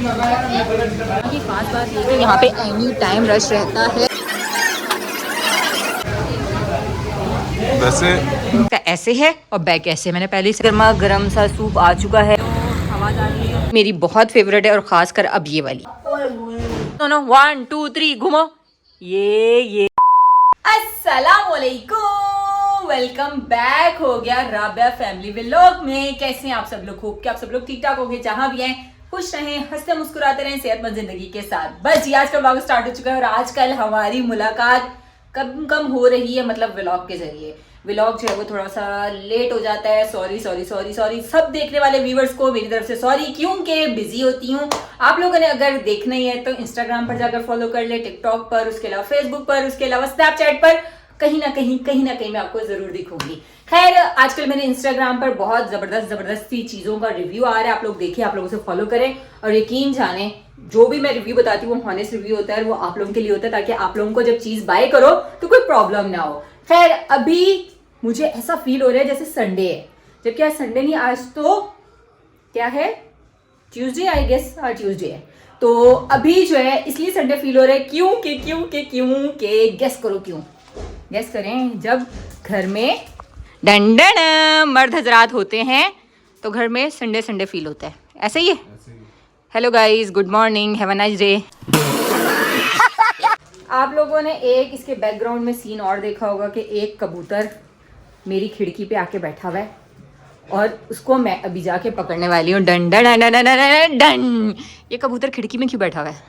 खास बात ये कि यहाँ पे एनी टाइम रश रहता है। वैसे ऐसे है और बैक ऐसे। मैंने पहले से गर्मा गर्म सा सूप आ चुका है, आवाज आ रही है, मेरी बहुत फेवरेट है और खास कर अब ये वाली। नो 1 2 3 घूमो। ये अस्सलाम वालेकुम, वेलकम बैक हो गया राबिया फैमिली व्लॉग में। कैसे हैं आप सब लोग? होप कि आप सब लोग ठीक ठाक होंगे, जहां भी हैं खुश रहें, हंसते मुस्कुराते रहें, सेहतमंद जिंदगी के साथ। बस जी आज का व्लॉग स्टार्ट हो चुका है और आजकल हमारी मुलाकात कम हो रही है, मतलब व्लॉग के जरिए। व्लॉग जो है वो थोड़ा सा लेट हो जाता है। सॉरी सब देखने वाले व्यूवर्स को मेरी तरफ से सॉरी, क्योंकि बिजी होती हूँ। आप लोगों ने अगर देखना ही है तो इंस्टाग्राम पर जाकर फॉलो कर ले, टिकटॉक पर, उसके अलावा फेसबुक पर, उसके अलावा स्नैपचैट पर कहीं ना कहीं मैं आपको जरूर दिखूंगी। खैर आजकल मेरे इंस्टाग्राम पर बहुत जबरदस्ती चीजों का रिव्यू आ रहा है। आप लोग देखिए, आप लोगों से फॉलो करें और यकीन जाने जो भी मैं रिव्यू बताती हूँ वो हॉनेस्ट रिव्यू होता है, वो आप लोगों के लिए होता है ताकि आप लोगों को जब चीज बाय करो तो कोई प्रॉब्लम ना हो। खैर अभी मुझे ऐसा फील हो रहा है जैसे संडे है, जबकि आज संडे नहीं, आज तो क्या है, ट्यूसडे आई गेस। हाँ ट्यूसडे है। तो अभी जो है इसलिए संडे फील हो रहा है क्योंकि गेस करो क्यों? गेस करें, जब घर में डंडन मर्द हजरात होते हैं तो घर में संडे संडे फील होता है। ऐसे ही है। Hello guys, good morning, have a nice day. आप लोगों ने एक इसके बैकग्राउंड में सीन और देखा होगा कि एक कबूतर मेरी खिड़की पे आके बैठा हुआ है और उसको मैं अभी जाके पकड़ने वाली हूँ। Done done done done done done. ये कबूतर खिड़की में क्यों बैठा हुआ है?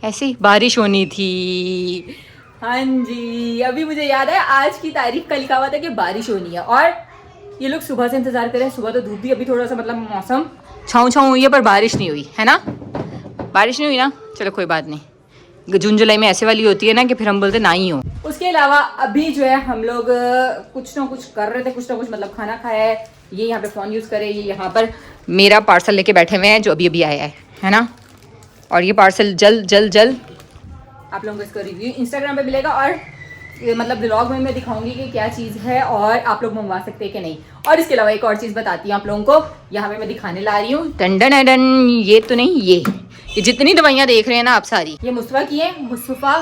ऐसे ही बारिश होनी थी। हाँ जी, अभी मुझे याद है आज की तारीख का लिखा हुआ था कि बारिश होनी है और ये लोग सुबह से इंतजार करें। सुबह तो धूप भी, अभी थोड़ा सा मतलब मौसम छाँव हुई है पर बारिश नहीं हुई है ना। बारिश नहीं हुई ना, चलो कोई बात नहीं। जून जुलाई में ऐसे वाली होती है ना कि फिर हम बोलते ना ही हो। उसके अलावा अभी जो है हम लोग कुछ ना कुछ कर रहे थे, कुछ ना कुछ मतलब खाना खाया है। ये यहाँ पे फ़ोन यूज़ करे, ये यहाँ पर मेरा पार्सल लेके बैठे हुए हैं जो अभी अभी आया है ना। और ये पार्सल जल्द आप लोगों को इसका रिव्यू इंस्टाग्राम पे मिलेगा और मतलब ब्लॉग में मैं दिखाऊंगी कि क्या चीज़ है और आप लोग मंगवा सकते हैं कि नहीं। और इसके अलावा एक और चीज़ बताती हूँ आप लोगों को, यहाँ पे मैं दिखाने ला रही हूँ। टंडन डन, ये तो नहीं, ये जितनी दवाइयाँ देख रहे हैं ना आप सारी, ये मुस्तफ़ा की है। मुस्तफ़ा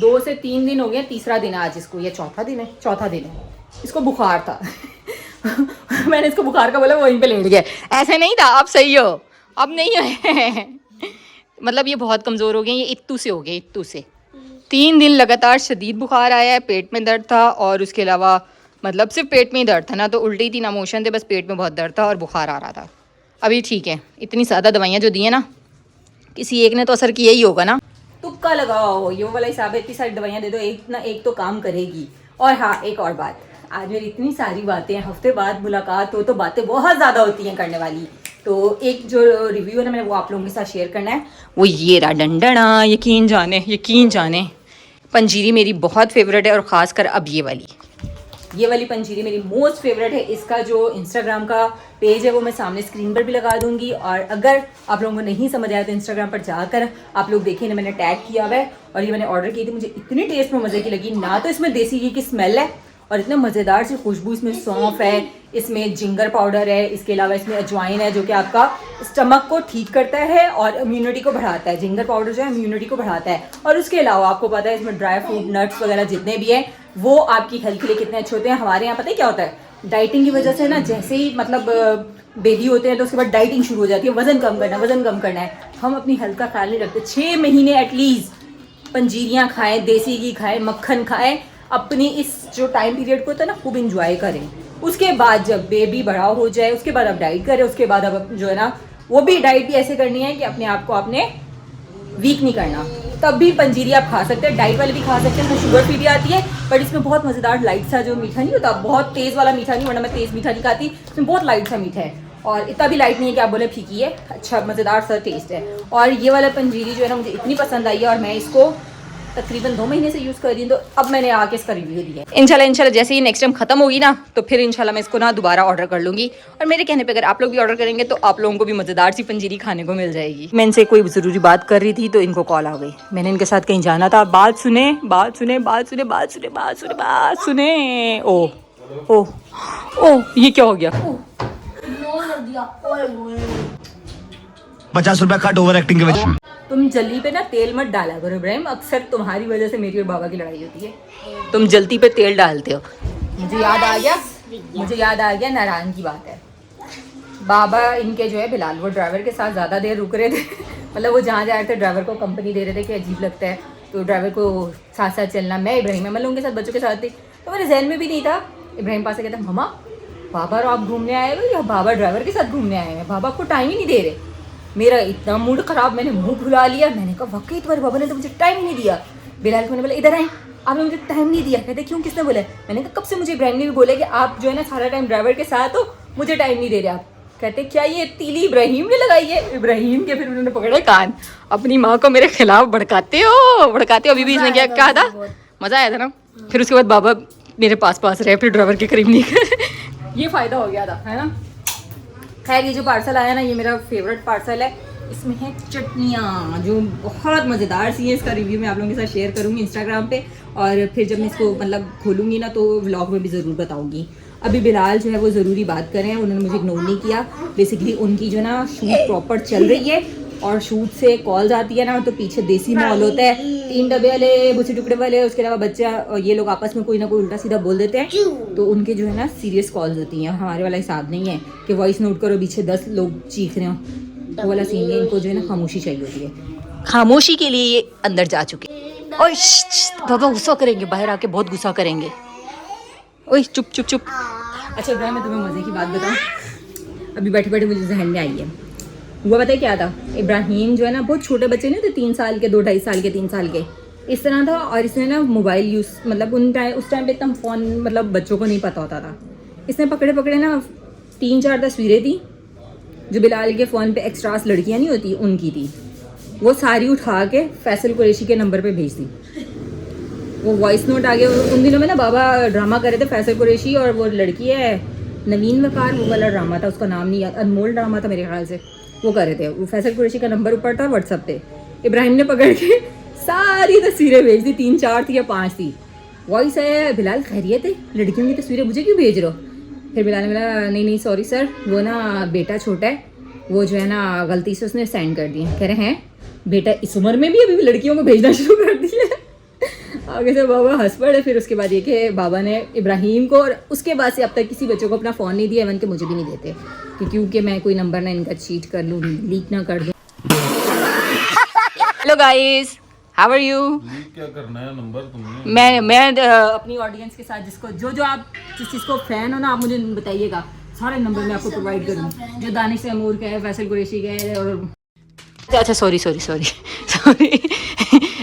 2 से 3 दिन हो गए, तीसरा दिन आज इसको, ये चौथा दिन है। इसको बुखार था। मैंने इसको बुखार का बोला, वहीं पे लेट गया। ऐसे नहीं था, अब सही हो, अब नहीं है। मतलब ये बहुत कमज़ोर हो गए, ये इत्तू से हो गए, इत्तू से। 3 दिन लगातार शदीद बुखार आया है, पेट में दर्द था और उसके अलावा मतलब सिर्फ पेट में ही दर्द था ना, तो उल्टी थी ना मोशन थे, बस पेट में बहुत दर्द था और बुखार आ रहा था। अभी ठीक है। इतनी ज़्यादा दवाइयाँ जो दी हैं ना, किसी एक ने तो असर किया ही होगा ना। तुक्का लगाओ, ये वाला हिसाब है, इतनी सारी दवाइयाँ दे दो, एक ना एक तो काम करेगी। और हाँ एक और बात, आज मेरी इतनी सारी बातें हैं, हफ्ते बाद मुलाकात हो तो बातें बहुत ज़्यादा होती हैं करने वाली। तो एक जो रिव्यू है ना, मैंने वो आप लोगों के साथ शेयर करना है। वो ये रहा डंडना, यकीन जाने पंजीरी मेरी बहुत फेवरेट है और ख़ास कर अब ये वाली पंजीरी मेरी मोस्ट फेवरेट है। इसका जो इंस्टाग्राम का पेज है वो मैं सामने स्क्रीन पर भी लगा दूंगी और अगर आप लोगों को नहीं समझ आया तो इंस्टाग्राम पर जाकर आप लोग देखिए ना, मैंने टैग किया हुआ है। और ये मैंने ऑर्डर की थी, मुझे इतनी टेस्ट में मज़े की लगी ना। तो इसमें देसी घी की स्मेल है और इतने मज़ेदार सी खुशबू, इसमें सौंफ है, इसमें जिंगर पाउडर है, इसके अलावा इसमें अजवाइन है जो कि आपका स्टमक को ठीक करता है और इम्यूनिटी को बढ़ाता है। जिंगर पाउडर जो है इम्यूनिटी को बढ़ाता है। और उसके अलावा आपको पता है इसमें ड्राई फ्रूट, नट्स वगैरह जितने भी हैं वो आपकी हेल्थ के लिए कितने अच्छे होते हैं। हमारे यहाँ पता है क्या होता है, डाइटिंग की वजह से ना, जैसे ही मतलब बेबी होते हैं तो उसके बाद डाइटिंग शुरू हो जाती है, वजन कम करना है। हम अपनी हेल्थ का ख्याल नहीं रखते। 6 महीने एटलीस्ट पंजीरियाँ खाएं, देसी घी खाएं, मक्खन खाएं, अपनी इस जो टाइम पीरियड को होता है ना खूब इंजॉय करें। उसके बाद जब बेबी बड़ा हो जाए उसके बाद आप डाइट करें। उसके बाद अब जो है ना वो भी डाइट भी ऐसे करनी है कि अपने आप को आपने वीक नहीं करना, तब भी पंजीरी आप खा सकते हैं। डाइट वाले भी खा सकते हैं, तो शुगर फ्री भी आती है। बट इसमें बहुत मज़ेदार लाइट सा जो मीठा नहीं होता, बहुत तेज़ वाला मीठा नहीं, वरना मैं तेज़ मीठा नहीं खाती। इसमें बहुत लाइट सा मीठा है और इतना भी लाइट नहीं है कि आप बोले फीकी है, अच्छा मज़ेदार सा टेस्ट है। और ये वाला पंजीरी जो है ना मुझे इतनी पसंद आई है और मैं इसको तकरीबन 2 महीने से यूज़ कर रही हूँ। तो अब मैंने आके इसका रिव्यू दिया है। इंशाल्लाह जैसे ही नेक्स्ट टाइम खत्म होगी ना तो फिर इंशाल्लाह मैं इसको ना दोबारा ऑर्डर कर लूँगी। और मेरे कहने पे अगर आप लोग भी ऑर्डर करेंगे तो आप लोगों को भी मज़ेदार सी पंजीरी खाने को मिल जाएगी। मैं इनसे कोई ज़रूरी बात कर रही थी तो इनको कॉल आ गई। मैंने इनके साथ कहीं जाना था। बात सुने। ओ ये क्या हो गया? 50 रुपया कट ओवर एक्टिंग के वजह। तुम जल्दी पे ना तेल मत डाला करो इब्राहिम, अक्सर तुम्हारी वजह से मेरी और बाबा की लड़ाई होती है, तुम जल्दी पे तेल डालते हो। मुझे याद आ गया नारायण की बात है। बाबा इनके जो है बिलाल, वो ड्राइवर के साथ ज़्यादा देर रुक रहे थे मतलब वो जहाँ जा रहे थे ड्राइवर को कंपनी दे रहे थे कि अजीब लगता है, तो ड्राइवर को साथ साथ चलना। मैं इब्राहिम मतलब उनके साथ बच्चों के साथ थी, तो मेरे जहन में भी नहीं था। इब्राहिम पास से कहता मम्मा बाबा और आप घूमने आए हो या बाबा ड्राइवर के साथ घूमने आए हैं, बाबा को टाइम ही नहीं दे रहे। मेरा इतना मूड ख़राब, मैंने मुँह खुला लिया, मैंने कहा वाकई तुम्हारे बाबा ने तो मुझे टाइम ही नहीं दिया। बिलाल को मैंने बोला इधर आए, आपने मुझे टाइम नहीं दिया। कहते क्यों, किसने बोला? मैंने कहा कब से मुझे इब्राहिम ने भी बोला कि आप जो है ना सारा टाइम ड्राइवर के साथ हो, मुझे टाइम नहीं दे रहे आप। कहते क्या ये तीली इब्राहिम ने लगाई है? इब्राहिम के फिर उन्होंने पकड़े कान, अपनी माँ को मेरे खिलाफ भड़काते हो। अभी भी इसने क्या कहा था, मज़ा आया था ना। फिर उसके बाद बाबा मेरे पास रहे, फिर ड्राइवर के करीब नहीं गए ये फ़ायदा हो गया था, है ना। खैर ये जो पार्सल आया ना, ये मेरा फेवरेट पार्सल है। इसमें है चटनियाँ जो बहुत मज़ेदार सी है। इसका रिव्यू मैं आप लोगों के साथ शेयर करूँगी इंस्टाग्राम पे, और फिर जब मैं इसको मतलब खोलूँगी ना तो व्लॉग में भी ज़रूर बताऊँगी। अभी बिलाल जो है वो ज़रूरी बात कर रहे हैं, उन्होंने मुझे इग्नोर नहीं किया। बेसिकली उनकी जो ना शूट प्रॉपर चल रही है, और शूट से कॉल्स आती है ना, तो पीछे देसी माहौल होता है, 3 डब्बे वाले, भूसे टुकड़े वाले, उसके अलावा बच्चा और ये लोग आपस में कोई ना कोई उल्टा सीधा बोल देते हैं, तो उनके जो है ना सीरियस कॉल्स होती हैं। हमारे वाला हिसाब नहीं है कि वॉइस नोट करो पीछे 10 लोग चीख रहे हो, वो वाला सीन है। इनको जो है ना खामोशी चाहिए होती है, खामोशी के लिए ये अंदर जा चुके हैं। ओए बाबा गुस्सा करेंगे, बाहर आके बहुत गुस्सा करेंगे। ओए चुप चुप चुप। अच्छा इब्राहिम मैं तुम्हें मज़े की बात बताऊँ, अभी बैठे बैठे मुझे जहन में आई है। हुआ पता है क्या था, इब्राहिम जो है ना बहुत छोटे बच्चे नहीं थे, 3 साल के, 2 ढाई साल के, 3 साल के इस तरह था। और इसने ना मोबाइल यूज़ मतलब उस टाइम पे इतना फ़ोन मतलब बच्चों को नहीं पता होता था। इसने पकड़े ना 3-4 तस्वीरें थी जो बिलाल के फ़ोन पे एक्स्ट्रास लड़कियां नहीं होती उनकी थी, वो सारी उठा के फैसल कुरैशी के नंबर पे भेज दी। वो वॉइस नोट आ गया। उन दिनों में ना बाबा ड्रामा कर रहे थे, फैसल कुरैशी और वो लड़की है नवीन वकार, वो वाला ड्रामा था, उसका नाम नहीं याद, अनमोल ड्रामा था मेरे ख्याल से, वो कर रहे थे। वो फैसल कुरैशी का नंबर ऊपर था व्हाट्सअप पे, इब्राहिम ने पकड़ के सारी तस्वीरें भेज दी, 3-4 थी या 5 थी। वॉइस है बिलाल खैरियत है, लड़कियों की तस्वीरें मुझे क्यों भेज रहे हो? फिर बिलाल ने बोला नहीं सॉरी सर, वो ना बेटा छोटा है, वो जो है ना गलती से उसने सेंड कर दिए। कह रहे हैं बेटा इस उम्र में भी अभी लड़कियों को भेजना शुरू कर दिया। आगे से बाबा हंस पड़े। फिर उसके बाद ये कि बाबा ने इब्राहिम को, और उसके बाद से अब तक किसी बच्चों को अपना फ़ोन नहीं दिया, इवन के मुझे भी नहीं देते, क्योंकि मैं कोई नंबर ना इनका चीट कर लूँ, लीक ना कर दूँ। Hello guys, how are you? क्या करना है नंबर तुमने? मैं अपनी ऑडियंस के साथ जिसको जो आप जिस चीज़ को फ़ैन हो ना, आप मुझे बताइएगा, सारे नंबर मैं आपको प्रोवाइड करूँगी, जो दानिश तैमूर का है, फैसल कुरैशी का है। और अच्छा सॉरी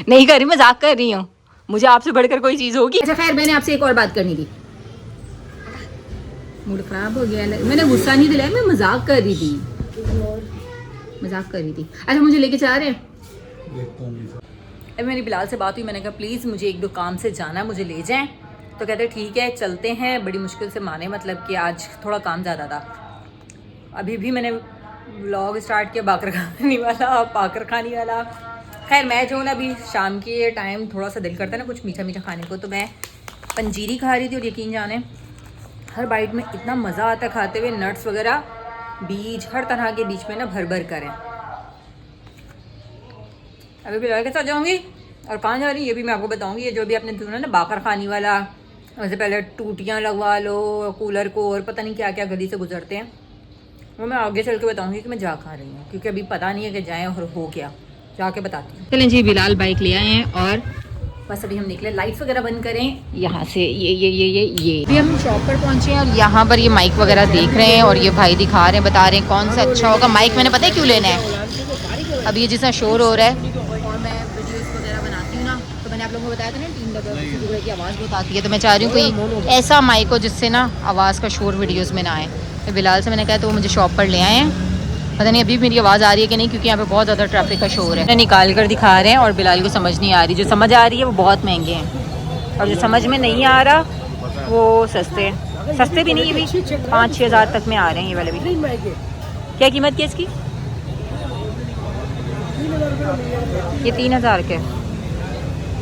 नहीं कर रही, मजाक कर रही हूँ, मुझे आपसे बढ़कर कोई चीज़ होगी। अच्छा खैर मैंने आपसे एक और बात करनी थी, मूड खराब हो गया, मैंने गुस्सा नहीं दिलाया, मैं मजाक कर रही थी। अच्छा मुझे लेके जा रहे हैं? अभी मेरी बिलाल से बात हुई, मैंने कहा प्लीज़ मुझे 1-2 काम से जाना है, मुझे ले जाएं। तो कहते ठीक है चलते हैं। बड़ी मुश्किल से माने, मतलब कि आज थोड़ा काम ज़्यादा था। अभी भी मैंने व्लॉग स्टार्ट किया पाकर खाने वाला। खैर मैं जो ना अभी शाम के टाइम थोड़ा सा दिल करता है ना कुछ मीठा मीठा खाने को, तो मैं पंजीरी खा रही थी, और यकीन जाने हर बाइट में इतना मज़ा आता है खाते हुए, नट्स वगैरह बीज हर तरह के बीच में ना भर करें। अभी भी के साथ जाऊँगी, और कहाँ जा रही है ये भी मैं आपको बताऊँगी। ये जो भी आपने सुना ना बाकर खाने वाला, उससे पहले टूटियाँ लगवा लो कूलर को, और पता नहीं क्या क्या गली से गुजरते हैं, वो मैं आगे चल के बताऊँगी कि मैं जा खा रही हूँ, क्योंकि अभी पता नहीं है कि जाएँ और हो क्या, जाके बताती हूँ। चलें जी, बिलाल बाइक ले आए हैं और बस अभी हम निकले। लाइट्स वगैरह बंद करें यहाँ से। ये अभी हम शॉप पर पहुँचे हैं, और यहाँ पर ये माइक वगैरह देख रहे हैं, और ये भाई दिखा रहे हैं, बता रहे हैं कौन सा अच्छा होगा माइक। मैंने पता है क्यों लेना है, अब ये जितना शोर हो रहा है, और मैं वीडियोस वगैरह बनाती हूँ ना, तो मैंने आप लोगों को बताया था ना 3 डब्बे की आवाज़ बहुत आती है, तो मैं चाह रही हूँ कोई ऐसा माइक हो जिससे ना आवाज़ का शोर वीडियोज़ में ना आए। तो बिलाल से मैंने कहा तो वो मुझे शॉप पर ले आए हैं, पता नहीं अभी मेरी आवाज़ आ रही है कि नहीं, क्योंकि यहाँ पे बहुत ज़्यादा ट्रैफिक का शोर है। निकाल कर दिखा रहे हैं, और बिलाल को समझ नहीं आ रही, जो समझ आ रही है वो बहुत महंगे हैं, और जो समझ में नहीं आ रहा वो सस्ते भी नहीं, ये भी 5-6 हज़ार तक में आ रहे हैं ये वाले भी। क्या कीमत है इसकी? ये 3,000 के।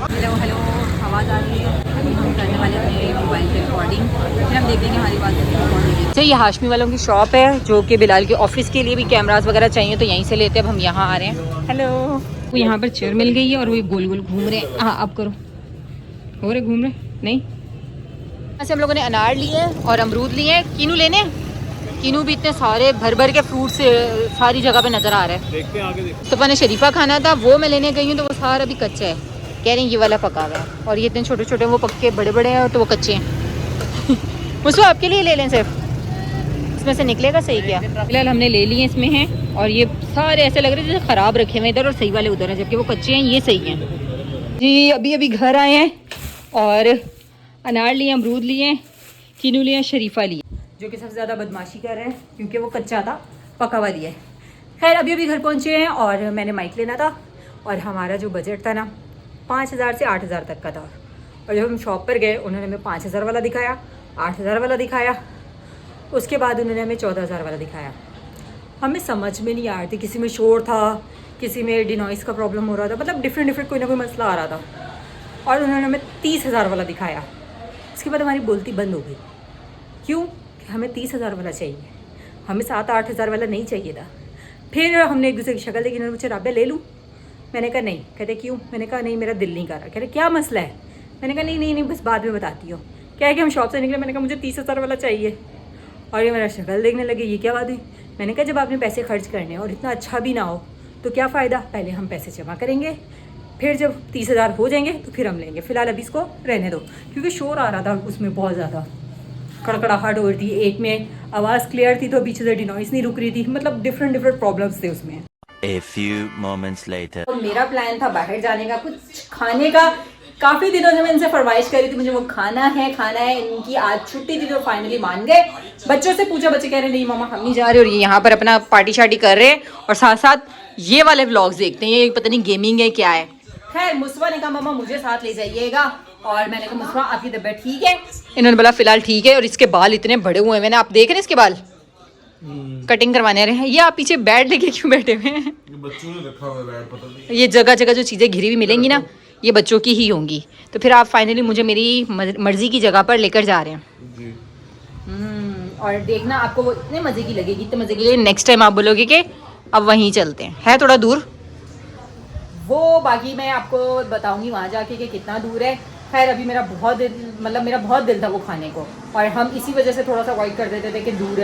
हेलो आवाज़ आ रही है? अभी हम करने वाले अपने मोबाइल पे रिकॉर्डिंग, फिर हम देखेंगे हमारी बात रिकॉर्डिंग। तो ये हाशमी वालों की शॉप है जो कि बिलाल के ऑफिस के लिए भी कैमरास वगैरह चाहिए तो यहीं से लेते हैं। अब हम यहाँ आ रहे हैं। हेलो, वो यहाँ पर चेयर मिल गई है और वो गोल गोल घूम रहे हैं। हाँ आप करो, हो रहे घूम रहे नहीं। ऐसे हम लोगों ने अनार लिए और अमरूद लिए। कीनू लेने, कीनू भी इतने सारे भर भर के फ्रूट्स सारी जगह पे नज़र आ रहे हैं। देखते हैं आगे देखते मुस्तफ़ा ने शरीफा खाना था, वो मैं लेने गई हूँ तो वो सारा भी कच्चा है। कह रही हैं ये वाला पका हुआ है और ये इतने छोटे छोटे वो पक्के बड़े बड़े हैं तो वो कच्चे हैं। मुस्तफ़ा आपके लिए ले लें सिर्फ, इसमें से निकलेगा सही क्या। फिलहाल हमने ले लिए इसमें हैं और ये सारे ऐसे लग रहे हैं जैसे ख़राब रखे हुए इधर और सही वाले उधर हैं, जबकि वो कच्चे हैं ये सही हैं। जी अभी अभी घर आए हैं और अनार लिए, अमरूद लिए, कीनू लिए, शरीफा लिए, जो कि सबसे ज़्यादा बदमाशी कर रहे हैं क्योंकि वो कच्चा था, पका हुआ दिया है। खैर अभी अभी घर पहुँचे हैं और मैंने माइक लेना था और हमारा जो बजट था ना 5,000 से 8,000 तक का था। और जब हम शॉप पर गए उन्होंने हमें 5,000 वाला दिखाया, 8,000 वाला दिखाया, उसके बाद उन्होंने हमें 14,000 वाला दिखाया। हमें समझ में नहीं आ रही थी, किसी में शोर था, किसी में डिनॉइस का प्रॉब्लम हो रहा था, मतलब डिफरेंट कोई ना कोई मसला आ रहा था। और उन्होंने हमें 30,000 वाला दिखाया। उसके बाद हमारी बोलती बंद हो गई। क्यों? हमें 30,000 वाला चाहिए, हमें 7-8 हज़ार वाला नहीं चाहिए था। फिर हमने एक दूसरे की शक्ल देखी, उन्होंने पूछा राबिया ले लूँ? मैंने कहा नहीं। कहते क्यों? मैंने कहा नहीं मेरा दिल नहीं कर रहा। कह रहे क्या मसला है? मैंने कहा नहीं बस बाद में बताती हूँ। क्या है कि हम शॉप से निकले, मैंने कहा मुझे 30,000 वाला चाहिए और ये मेरा शक्ल देखने लगे ये क्या बात हुई। मैंने कहा जब आपने पैसे खर्च करने और इतना अच्छा भी ना हो तो क्या फ़ायदा, पहले हम पैसे जमा करेंगे, फिर जब 30,000 हो जाएंगे तो फिर हम लेंगे, फ़िलहाल अभी इसको रहने दो। क्योंकि शोर आ रहा था उसमें बहुत ज़्यादा, कड़कड़ाहट हो रही थी, एक में आवाज़ क्लियर थी तो पीछे से डिनॉइस नहीं रुक रही थी, मतलब डिफरेंट प्रॉब्लम्स थे उसमें। A few moments later. तो मेरा प्लान था बाहर जाने का, कुछ खाने का। काफ़ी दिनों से मैं इनसे फरमाइश करी थी मुझे वो खाना है। इनकी आज छुट्टी थी तो फाइनली मान गए। बच्चों से पूछा, बच्चे कह रहे नहीं मामा हम नहीं जा रहे, और ये यहाँ पर अपना पार्टी शार्टी कर रहे हैं और साथ साथ ये वाले व्लॉग्स देखते हैं। ये पता नहीं गेमिंग है क्या है। खैर मुस्तफा ने कहा मामा मुझे साथ ले जाइएगा और मैंने कहा मुस्तफा आपकी तबीयत ठीक है? इन्होंने बोला फिलहाल ठीक है। और इसके बाल इतने बड़े हुए हैं, आप देख रहे हैं इसके बाल कटिंग करवाने रहे हैं। ये आप पीछे बेड लेके क्यों बैठे हुए हैं? बच्चों ने रखा हुआ है बेड, पता नहीं। ये जगह जगह जो चीज़ें घिरी हुई मिलेंगी ना ये बच्चों की ही होंगी। तो फिर आप फाइनली मुझे मेरी मर्जी की जगह पर लेकर जा रहे हैं जी। और देखना आपको वो इतने मज़े की लगेगी, इतने मज़े की नेक्स्ट टाइम आप बोलोगे कि अब वहीं चलते हैं। है थोड़ा दूर वो, बाकी मैं आपको बताऊंगी वहाँ जाके कि कितना दूर है। खैर अभी मेरा बहुत दिल था वो खाने को और हम इसी वजह से थोड़ा सा अवॉइड कर देते थे कि दूर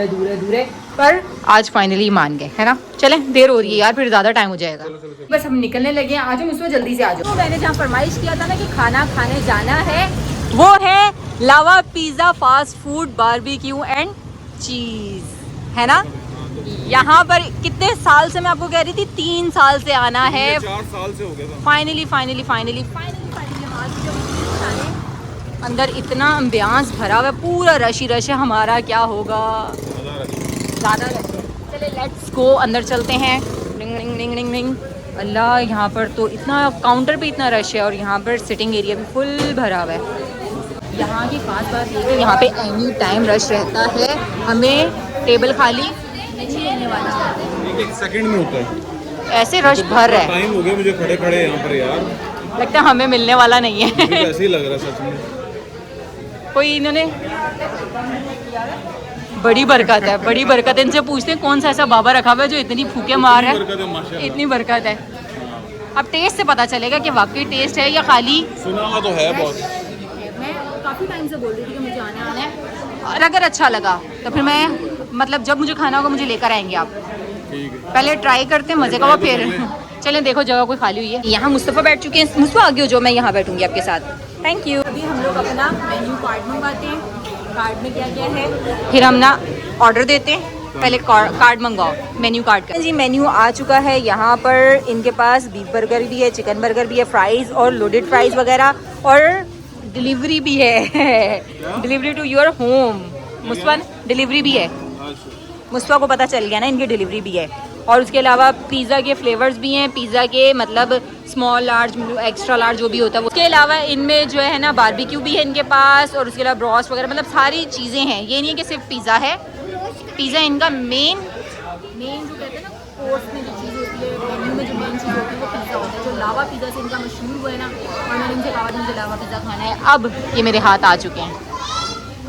है, पर आज फाइनली मान गए, है ना। चलें देर हो रही है यार, फिर ज़्यादा टाइम हो जाएगा। बस हम निकलने लगे हैं। आ जाओ मुझसे जल्दी से आ जाओ। तो मैंने जहाँ फरमाइश किया था ना कि खाना खाने जाना है, वो है lava pizza fast food barbecue and cheese, है ना। यहाँ पर कितने साल से मैं आपको कह रही थी, 3 साल से आना है। 4 साल से हो गया था। फाइनली अंदर इतना अम्बियांस भरा हुआ है, पूरा रश ही रश है। हमारा क्या होगा, ज़्यादा रश है। चले लेट्स गो, अंदर चलते हैं। Ring ring ring ring ring. Allah, यहाँ पर तो इतना काउंटर पे इतना रश है और यहाँ पर सिटिंग एरिया भी फुल भरा हुआ है। यहाँ की खास बात ये है यहाँ पे एनी टाइम रश रहता है, हमें टेबल खाली नहीं मिलने वाला। एक सेकंड में होता है ऐसे रश भर रहा है। टाइम हो गया मुझे खड़े यहाँ पर यार, लगता है हमें मिलने वाला नहीं है। मुझे ऐसे ही लग रहा है सच में। कोई इन्होंने बड़ी बरकत है। इनसे पूछते हैं कौन सा ऐसा बाबा रखा हुआ है जो इतनी फूके मार रहा है। इतनी बरकत है। अब टेस्ट से पता चलेगा कि वाकई टेस्ट है या खाली सुना हुआ तो है बहुत। मैं काफ़ी टाइम से बोल रही थी कि मुझे आना है और अगर अच्छा लगा तो फिर मैं जब मुझे खाना होगा मुझे लेकर आएंगे आप। ठीक है, पहले ट्राई करते हैं मज़े का, फिर चलें। देखो जगह कोई खाली हुई है। यहाँ मुस्तफ़ा बैठ चुके हैं। मुस्तफ़ा आगे हो जो, मैं यहाँ बैठूंगी आपके साथ। Thank you. अभी हम लोग अपना मेन्यू कार्ड मंगवाते हैं। कार्ड में क्या क्या है फिर हम ना ऑर्डर देते हैं। पहले कार्ड मंगवाओ, मेन्यू कार्ड का। जी मेन्यू आ चुका है। यहाँ पर इनके पास बीफ बर्गर भी है, चिकन बर्गर भी है, फ्राइज़ और लोडेड फ्राइज़ वगैरह, और डिलीवरी भी है। Delivery to your home. Mustafa delivery भी है, मुस्तफ़ा को पता चल गया ना इनकी डिलीवरी भी है। और उसके अलावा पिज़्ज़ा के फ्लेवर्स भी हैं, पिज़्ज़ा के मतलब स्मॉल लार्ज एक्स्ट्रा लार्ज जो भी होता है। उसके अलावा इनमें जो है ना बारबेक्यू भी है इनके पास, और उसके अलावा ब्रोस्ट वगैरह, मतलब सारी चीज़ें हैं। ये नहीं है कि सिर्फ पिज़्ज़ा है। पिज़्ज़ा इनका मेन जो कहते हैं ना कोर्स में जो चीज़ होती है, मेन्यू में जो मेन चीज़ होती है वो पिज़्ज़ा होता है, जो लावा पिज़्ज़ा से इनका मशहूर हुआ है ना, और मैंने इनसे कहा था मुझे लावा पिज़्ज़ा खाना है। अब ये मेरे हाथ आ चुके हैं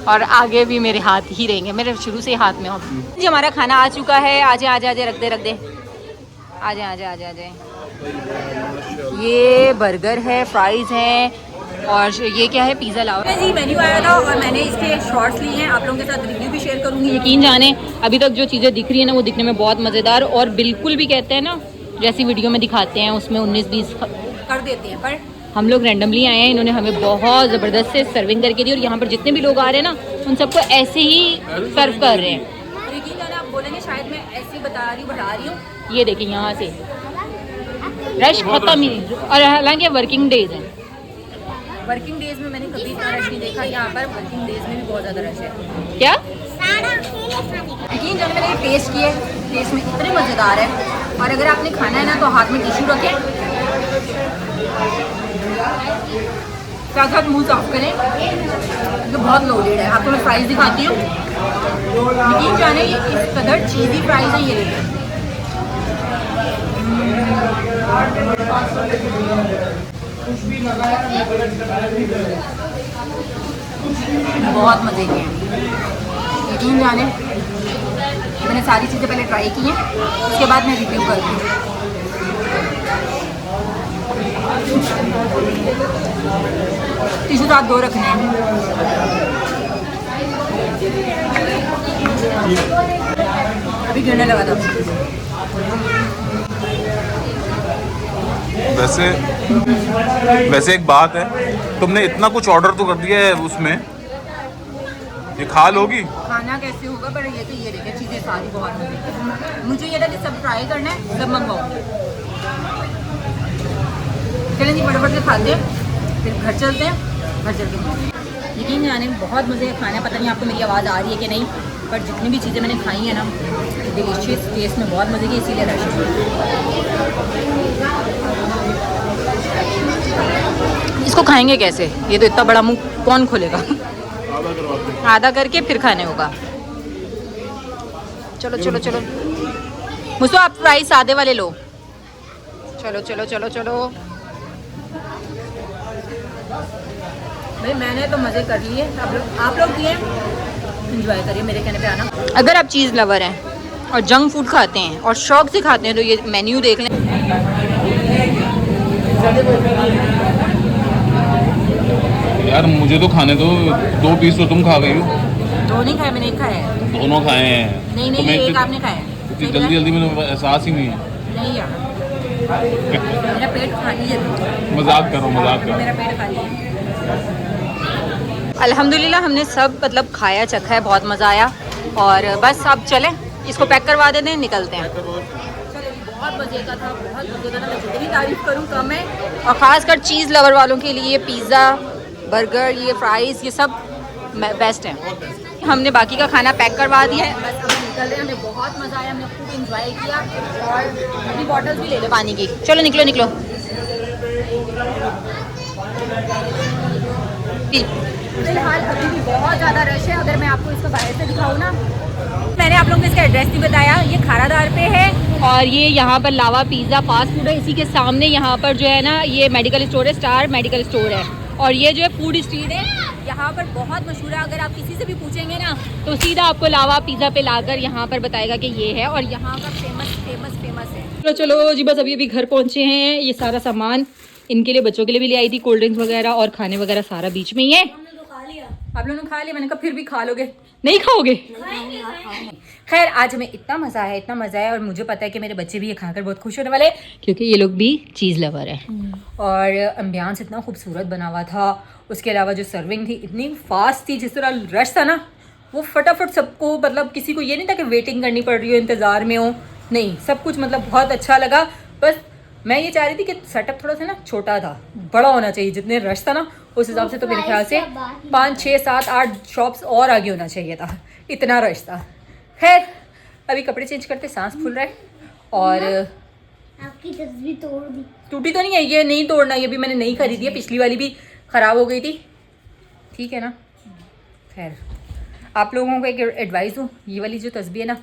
और आगे भी मेरे हाथ ही रहेंगे, मेरे शुरू से हाथ में हो जी। हमारा खाना आ चुका है, आजे आजे आजे, रख दे आजे आजे आजे आजे। ये बर्गर है, फ्राइज़ हैं, और ये क्या है, पिज़्ज़ा लावा जी। मेन्यू आया था और मैंने इसके शॉर्ट्स लिए हैं, आप लोगों के साथ रिव्यू भी शेयर करूँगी। यकीन जाने अभी तक जो चीज़ें दिख रही है ना, वो दिखने में बहुत मज़ेदार, और बिल्कुल भी कहते हैं ना जैसी वीडियो में दिखाते हैं उसमें 19-20 कर देते हैं, पर हम लोग रैंडमली आए हैं, इन्होंने हमें बहुत ज़बरदस्त से सर्विंग करके दी, और यहाँ पर जितने भी लोग आ रहे हैं ना उन सबको ऐसे ही सर्व कर रहे हैं। यकीन जाने आप बोलेंगे शायद मैं ऐसे ही बढ़ा रही हूँ। ये देखिए यहाँ से रश खत्म ही, और हालांकि वर्किंग डेज हैं, वर्किंग डेज में मैंने कभी इतना रश नहीं देखा, यहाँ पर वर्किंग डेज में भी बहुत ज़्यादा रश है। क्या यकीन जब मैंने टेस्ट किए, टेस्ट में इतने मज़ेदार है, और अगर आपने खाना है ना तो हाथ में टिश्यू रखें, साथ साथ मुँह साफ करें, तो बहुत लोडेड है। आपको मैं फ्राइज़ दिखाती हूँ, यकीन जाने इस कदर चीज़ी फ्राइज़ हैं, ये देखिए बहुत मज़े के हैं। यकीन जाने मैंने सारी चीज़ें पहले ट्राई की हैं, उसके बाद मैं रिव्यू करती हूँ। टिश्यू साथ 2 रखने हैं। अभी गिरने लगा था। वैसे एक बात है, तुमने इतना कुछ ऑर्डर तो कर दिया है उसमें, ये खा लोगी? खाना कैसे होगा, पर ये तो ये देखिए चीज़ें सारी बहुत मज़े की। मुझे ये था कि सब ट्राई करना है, सब मंगवाओ। चलें जी फटाफट से खाते हैं, फिर घर चलते हैं, घर चलते हैं। यकीन जाने बहुत मज़े का खाना है। पता नहीं आपको मेरी आवाज़ आ रही है कि नहीं, पर जितनी भी चीज़ें मैंने खाई हैं ना, डिलीशियस, टेस्ट में बहुत मज़े की, इसीलिए रश। इसको खाएंगे कैसे, ये तो इतना बड़ा मुंह कौन खोलेगा? आधा करके फिर खाने होगा। चलो चलो चलो मुझको आप फ्राइज सादे वाले लो। चलो चलो चलो चलो भाई, मैंने तो मज़े कर लिए, आप लोग किए, एंजॉय करिए, मेरे कहने पे आना। अगर आप चीज़ लवर हैं और जंक फूड खाते हैं और शौक से खाते हैं तो ये मेन्यू देख लें। यार मुझे तो खाने दो, 2 पीस तो तुम खा गई हो। 2 नहीं खाए, मैंने 1 खाया है। दोनों खाए हैं। नहीं नहीं, एक आपने खाया है। इतनी जल्दी जल्दी में एहसास ही नहीं है। नहीं यार, मेरा पेट खाली है। मजाक करो, मेरा पेट खाली है। अल्हम्दुलिल्लाह हमने सब मतलब खाया चखा है, बहुत मज़ा आया, और बस अब चलें, इसको पैक करवा देते हैं, निकलते हैं। बहुत मज़े का था, बहुत मज़े का था, मैं जितनी तारीफ़ करूँ कम है। और ख़ासकर चीज़ लवर वालों के लिए पिज़्ज़ा, बर्गर, ये फ्राइज़, ये सब बेस्ट हैं। हमने बाकी का खाना पैक करवा दिया है, बस अब निकल रहे हैं। हमें बहुत मज़ा आया, हमने खूब इंजॉय किया, और अपनी बॉटल्स भी ले लो पानी की। चलो निकलो निकलो। फिलहाल अभी भी बहुत ज़्यादा रश है। अगर मैं आपको इसको बाहर से दिखाऊँ ना, मैंने आप लोगों को इसका एड्रेस नहीं बताया, ये खारादार पे है, और ये यहाँ पर लावा पिज़्ज़ा फास्ट फूड है। इसी के सामने यहाँ पर जो है ना, ये मेडिकल स्टोर है, स्टार मेडिकल स्टोर है, और ये जो है फूड स्ट्रीट है, यहाँ पर बहुत मशहूर है। अगर आप किसी से भी पूछेंगे ना तो सीधा आपको लावा पिज़्ज़ा पे लाकर यहाँ पर बताएगा कि ये है, और यहाँ का फेमस है। चलो चलो जी, बस अभी घर पहुँचे हैं। ये सारा सामान इनके लिए, बच्चों के लिए भी ले आई थी, कोल्ड ड्रिंक्स वगैरह और खाने वगैरह सारा बीच में ही है। आप लोगों ने खा लिया? मैंने कहा फिर भी खा लोगे, नहीं खाओगे? खैर आज हमें इतना मज़ा आया, और मुझे पता है कि मेरे बच्चे भी ये खाकर बहुत खुश होने वाले, क्योंकि ये लोग भी चीज़ लवर है। और एम्बियंस इतना खूबसूरत बना हुआ था, उसके अलावा जो सर्विंग थी इतनी फास्ट थी, जिस तरह रश था ना, वो फटाफट सबको, मतलब किसी को ये नहीं था कि वेटिंग करनी पड़ रही हो, इंतज़ार में हो, नहीं, सब कुछ मतलब बहुत अच्छा लगा। बस मैं ये चाह रही थी कि सेटअप थोड़ा सा ना छोटा था, बड़ा होना चाहिए। जितने रश था ना उस हिसाब से तो मेरे ख्याल से 5, 6, 7, 8 शॉप्स और आगे होना चाहिए था, इतना रश था। खैर अभी कपड़े चेंज करते, सांस फूल रहा है। और आपकी तस्वीर तोड़ दी। टूटी तो नहीं है, ये नहीं तोड़ना, ये भी मैंने नहीं खरीदी है, पिछली वाली भी ख़राब हो गई थी, ठीक है ना। खैर आप लोगों को एक एडवाइस दूँ, ये वाली जो तस्वीर है ना,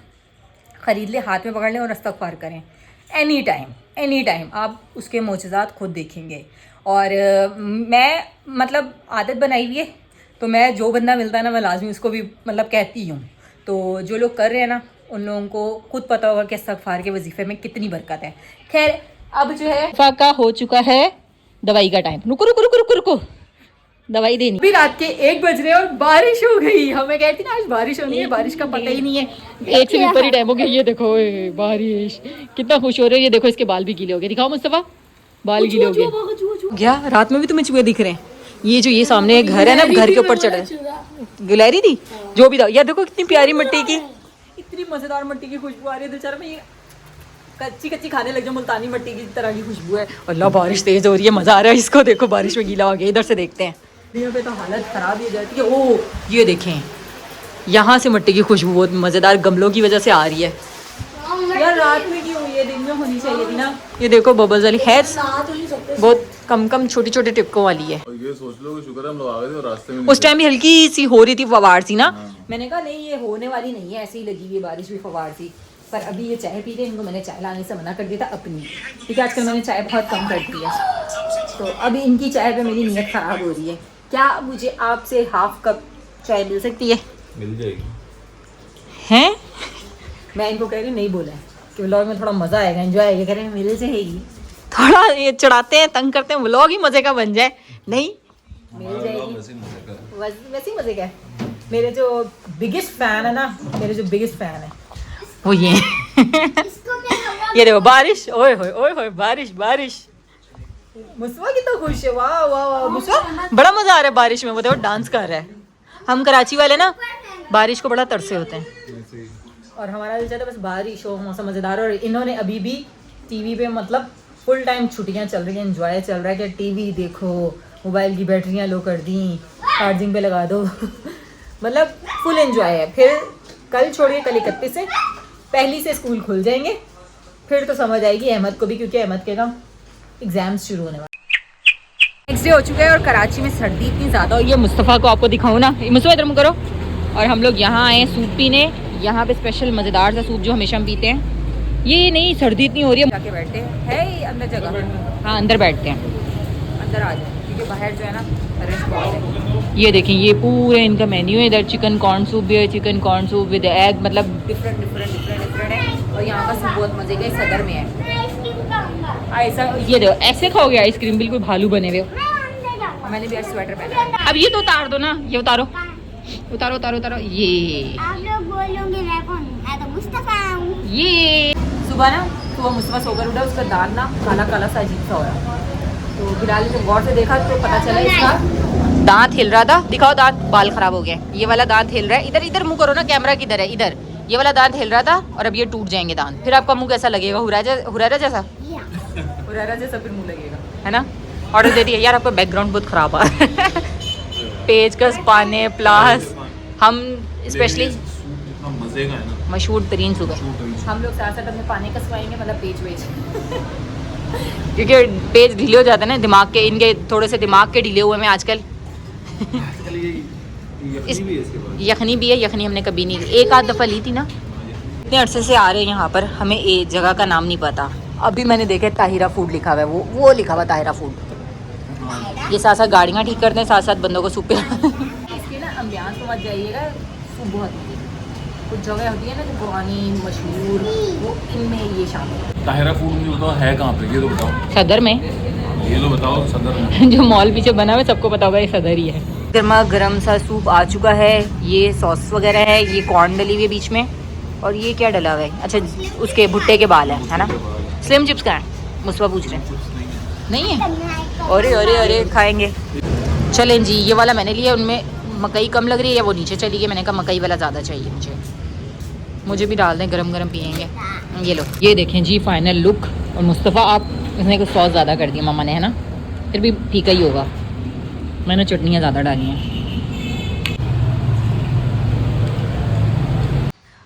ख़रीद ले, हाथ में पकड़ लें और इस्तग़फ़ार करें। एनी टाइम आप उसके मोजज़ात खुद देखेंगे। और मैं मतलब आदत बनाई हुई है, तो मैं जो बंदा मिलता है ना मैं लाजमी उसको भी मतलब कहती हूँ। तो जो लोग कर रहे हैं ना उन लोगों को खुद पता होगा कि इस्तिग़फ़ार के वजीफ़े में कितनी बरकत है। खैर अब जो है फाका हो चुका है दवाई का टाइम। रुको रुको रुको रुको रुको, दवाई देनी। अभी रात के 1 बज रहे और बारिश हो गई। हमें कहती ना आज बारिश होनी है, बारिश का पता ही नहीं है। 1 से भी ऊपर ही टाइम हो गया। ये देखो बारिश, कितना खुश हो रहे हो। ये देखो इसके बाल भी गीले हो गए। दिखाओ मुस्तफ़ा, बाल गीले हो गए क्या? रात में भी तुम्हें चूहे दिख रहे हैं? ये जो ये सामने घर है ना, घर के ऊपर चढ़े गिलहरी थी जो भी था। यार देखो कितनी प्यारी मिट्टी की, इतनी मजेदार मिट्टी की खुशबू आ रही है। बेचारा मैं ये कच्ची कच्ची खाने लग जाऊं, मुल्तानी मिट्टी की तरह की खुशबू है। अल्लाह बारिश तेज हो रही है, मजा आ रहा है। इसको देखो बारिश में गीला हो गया। इधर से देखते हैं, यहाँ पे तो हालत खराब हो जाती है। ओ ये देखें, यहाँ से मिट्टी की खुशबू बहुत मजेदार गमलों की वजह से आ रही है। यार रात में क्यों हुई है, दिन में होनी चाहिए थी ना। ये देखो बबल्स वाली है, बहुत कम छोटी छोटी टिपकों वाली है। ये सोच लो कि शुक्र है हम लोग आ गए थे और रास्ते में उस टाइम भी हल्की सी हो रही थी, फवार सी ना। मैंने कहा नहीं ये होने वाली नहीं है, ऐसे ही लगी हुई है बारिश भी, फवार सी। पर अभी ये चाय पी रहे हैं, इनको मैंने चाय लाने से मना कर दिया था अपनी, क्योंकि आजकल मैंने चाय बहुत कम कर दी है। तो अभी इनकी चाय पे मेरी नीयत ख़राब हो रही है। क्या मुझे आपसे हाफ कप चाय मिल सकती है? मिल जाएगी। हैं? मैं इनको कह रही नहीं बोला है कि व्लॉग में थोड़ा मज़ा आएगा, एंजॉय आएगा। कह रहे हैं मिल जाएगी। थोड़ा ये चढ़ाते हैं, तंग करते हैं, व्लॉग ही मज़े का बन जाए। नहीं मिल जाएगी, वैसे ही मज़े का है। मेरे जो बिगेस्ट फ़ैन है ना, मेरे जो बिगेस्ट फ़ैन है वो ये ये देखो बारिश, ओए होए बारिश बारिश। मुस्वा कितना खुश है, वाह वाह वाह। मुस्वा बड़ा मज़ा आ रहा है बारिश में। वो देखो डांस कर रहा है। हम कराची वाले ना बारिश को बड़ा तरसे होते हैं, और हमारा दिल चाहता है बस बारिश हो, मौसम मज़ेदार हो। और इन्होंने अभी भी टीवी पे मतलब फुल टाइम छुट्टियां चल रही हैं, एंजॉय चल रहा है कि टीवी देखो, मोबाइल की बैटरियां लो कर दी, चार्जिंग पे लगा दो मतलब फुल एंजॉय है। फिर कल छोड़िए, कल 31 से पहली से स्कूल खुल जाएंगे, फिर तो समझ आएगी अहमद को भी, क्योंकि अहमद के ना एग्जाम्स शुरू होने वाले। नेक्स्ट डे हो चुका है और कराची में सर्दी इतनी ज़्यादा हुई है। मुस्तफ़ा को आपको दिखाऊँ ना, मुस्तफ़ा इधर मुँह करो। और हम लोग यहाँ आए हैं सूप पीने, यहाँ पे स्पेशल मज़ेदार सा सूप जो हमेशा हम पीते हैं। ये नहीं, सर्दी इतनी हो रही है, जाके बैठते हैं अंदर जगह। हाँ अंदर बैठते हैं, अंदर आ जाए, क्योंकि बाहर जो है ना रश बहुत है। ये देखें, ये पूरे इनका मेन्यू है। इधर चिकन कॉर्न सूप भी है, chicken corn soup with egg, मतलब डिफरेंट है। और यहाँ का सूप बहुत मज़े का, सदर में है। ऐसा ये देखो, ऐसे खाओगे आइसक्रीम, बिल्कुल भालू बने हुए। मैंने भी आज स्वेटर पहना है। अब ये तो उतार दो ना, ये उतारो उतारो उतारो उतारो। ये आप लोग बोलोगे मैं कौन? मैं तो मुस्तफा हूँ। ये सुबह ना, सुबह मुस्तफा सोकर उठा, उसका दांत ना काला काला सा अजीब सा हो रहा। तो बिलाल ने गौर से देखा तो पता चला इसका दांत हिल रहा था। दिखाओ दांत, बाल खराब हो गया। ये वाला दांत हिल रहा है। इधर इधर मुंह करो ना, कैमरा किधर है? इधर। ये वाला दांत हिल रहा था और अब ये टूट जाएंगे दांत। फिर आपका मुंह कैसा लगेगा? हुरैरा जैसा हुरैरा जैसा फिर मुंह लगेगा, है ना। ऑर्डर दे दिया यार। आपका बैकग्राउंड बहुत खराब आ रहा है पेचकस पाने प्लास। हम स्पेशली मजे का है ना, मशहूर तरीन सूप है। हम लोग साथ साथ अपने पाने कसवाएंगे, मतलब पेज वेज क्योंकि पेज ढीले हो जाते हैं ना दिमाग के। इनके थोड़े से दिमाग के ढीले हुए हैं आजकल यखनी भी है। यखनी हमने कभी नहीं, एक आध दफ़ा ली थी ना। इतने अरसे से आ रहे हैं यहाँ पर, हमें ये जगह का नाम नहीं पता। अभी मैंने देखा ताहिरा फूड लिखा हुआ है, वो लिखा हुआ ताहिरा फूड। ये साथ साथ गाड़ियाँ ठीक करते हैं, साथ साथ बंदों को सूप पिलाते हैं। इसके ना अम्बियांस को मत जाइएगा, सूप बहुत होती है। कुछ जगह होती है ना जो पुरानी मशहूर, वो इनमें ये शामिल है। ताहिरा फूड में बताओ है कहाँ पे, ये तो बताओ। सदर में, ये तो बताओ सदर में जो मॉल पीछे बना हुआ है, सबको पता होगा ये सदर ही है। गर्मा गर्म सा सूप आ चुका है। ये सॉस वगैरह है, ये कॉर्न डली हुई है बीच में, और ये क्या डला हुआ है? अच्छा उसके भुट्टे के बाल है ना। स्लिम चिप्स कहाँ हैं? मुस्तफा पूछ रहे हैं। नहीं है? अरे अरे अरे खाएंगे। चलें जी, ये वाला मैंने लिया। उनमें मकई कम लग रही है, या वो नीचे चली गई। मैंने कहा मकई वाला ज़्यादा चाहिए मुझे भी डाल दें, गरम गरम पियेंगे। ये लो, ये देखें जी फाइनल लुक। और मुस्तफ़ा आप इसने कुछ सॉस ज़्यादा कर दिया मामा ने, है ना। फिर भी फीका ही होगा, मैंने चटनियाँ ज़्यादा डाली हैं।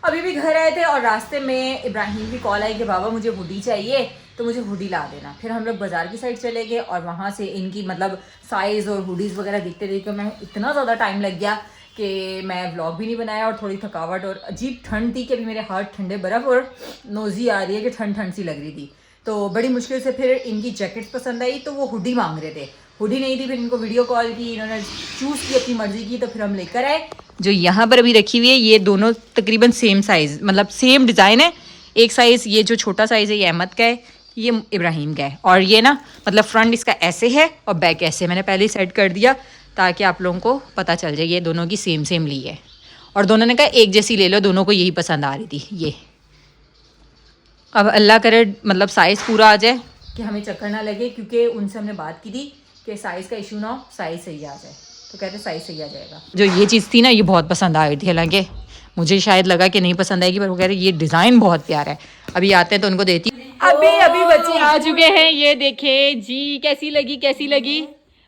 अभी भी घर आए थे और रास्ते में इब्राहिम की कॉल आई कि बाबा मुझे हुडी चाहिए, तो मुझे हुडी ला देना। फिर हम लोग बाज़ार की साइड चले गए और वहाँ से इनकी मतलब साइज़ और हुडीज़ वगैरह देखते देखते मैं इतना ज़्यादा टाइम लग गया कि मैं व्लॉग भी नहीं बनाया और थोड़ी थकावट और अजीब ठंड थी कि अभी मेरे हाथ ठंडे बर्फ़ और नोज़ी आ रही है कि ठंड ठंड सी लग रही थी। तो बड़ी मुश्किल से फिर इनकी जैकेट्स पसंद आई तो वो हुडी मांग रहे थे, हुडी नहीं थी, फिर इनको वीडियो कॉल की, इन्होंने चूज़ की अपनी मर्ज़ी की, तो फिर हम लेकर आए। जो यहाँ पर अभी रखी हुई है ये दोनों तकरीबन सेम साइज़, मतलब सेम डिज़ाइन है। एक साइज़ ये जो छोटा साइज़ है ये अहमद का है, ये इब्राहिम का है, और ये ना मतलब फ्रंट इसका ऐसे है और बैक ऐसे। मैंने पहले ही सेट कर दिया ताकि आप लोगों को पता चल जाए। ये दोनों की सेम सेम ली है और दोनों ने कहा एक जैसी ले लो, दोनों को यही पसंद आ रही थी ये। अब अल्लाह करे मतलब साइज़ पूरा आ जाए कि हमें चक्कर ना लगे, क्योंकि उनसे हमने बात की थी कि साइज़ का इशू ना हो, साइज़ सही आ जाए, तो कहते साइज़ सही आ जाएगा। जो ये चीज़ थी ना ये बहुत पसंद आ रही थी, हालांकि मुझे शायद लगा कि नहीं पसंद आएगी, पर वो कह रहे ये डिज़ाइन बहुत प्यारा है। अभी आते हैं तो उनको देती। अभी बच्चे आ चुके हैं, ये देखे जी कैसी लगी कैसी लगी।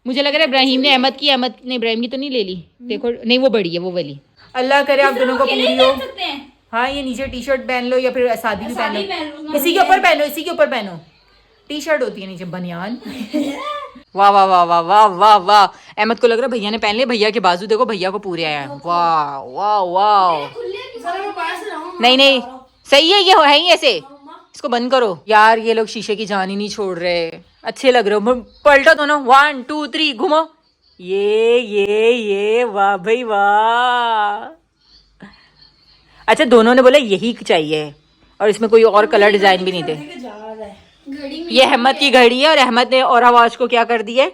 मुझे लग रहा है इब्राहिम ने अहमद ने इब्राहिम की तो नहीं ले ली, देखो नहीं वो बड़ी है वो वाली। अल्लाह करे आप दोनों को पूरी हो। हाँ ये नीचे टी शर्ट पहन लो या फिर शादी में पहन लो, इसी के ऊपर पहनो, इसी के ऊपर पहनो। टी शर्ट होती है नीचे बनियान। वाह वाह वाह वाह वाह वाह वाह। अहमद को लग रहा है भैया ने पहन लिया, भैया के बाजू देखो भैया को पूरे आए हैं। वाह वाह वाह। नहीं नहीं सही है, ये है ही ऐसे, इसको बंद करो यार। ये लोग शीशे की जान ही नहीं छोड़ रहे, अच्छे लग रहे हो। पलटो दोनों, 1 2 3 घुमो। ये वाह भाई वाह। अच्छा दोनों ने बोला यही चाहिए और इसमें कोई और कलर डिजाइन भी नहीं थे। ये अहमद की घड़ी है और अहमद ने और आवाज को क्या कर दिया,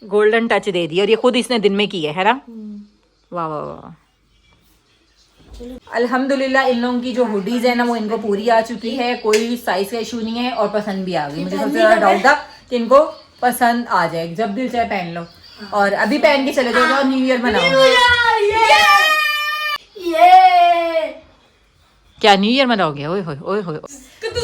गोल्डन टच दे दिया, और ये खुद इसने दिन में की है ना। वाह वाह वाह। अल्हम्दुलिल्लाह इन लोगों की जो हुडीज है ना वो इनको पूरी आ चुकी है, कोई साइज का इशू नहीं है और पसंद भी आ गई। मुझे सबसे ज्यादा डाउट था कि इनको पसंद आ जाए, जब दिल चाहे पहन लो। और अभी पहन के चले जाओ, न्यू ईयर मनाओ। क्या न्यू ईयर मनाओगे? ओए होए ओए होए।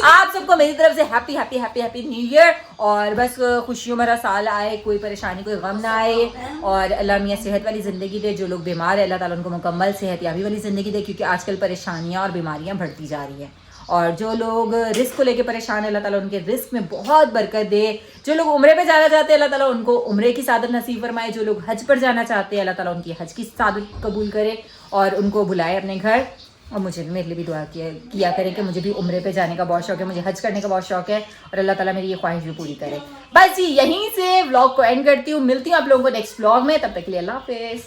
आप सबको मेरी तरफ से happy happy happy happy new year, और बस खुशियों भरा साल आए, कोई परेशानी कोई गम ना आए, और अल्लाह मियाँ सेहत वाली ज़िंदगी दे। जो लोग बीमार है अल्लाह ताला उनको मुकम्मल सेहत याबी वाली ज़िंदगी दे, क्योंकि आजकल परेशानियाँ और बीमारियाँ बढ़ती जा रही हैं। और जो लोग रिस्क को लेके परेशान है अल्लाह ताला उनके रिस्क में बहुत बरकत दे। जो लोग उम्रे पे जाना चाहते हैं अल्लाह ताला उनको उम्रे की सादत नसीब फरमाए। जो लोग हज पर जाना चाहते हैं अल्लाह ताला उनकी हज की सादत कबूल करे और उनको बुलाए अपने घर। और मुझे भी, मेरे लिए भी दुआ किया करें कि मुझे भी उम्रे पे जाने का बहुत शौक है, मुझे हज करने का बहुत शौक है, और अल्लाह ताला मेरी ये ख्वाहिश भी पूरी करे। बस जी यहीं से व्लॉग को एंड करती हूँ, मिलती हूँ आप लोगों को नेक्स्ट व्लॉग में, तब तक के लिए अल्लाह हाफिज़।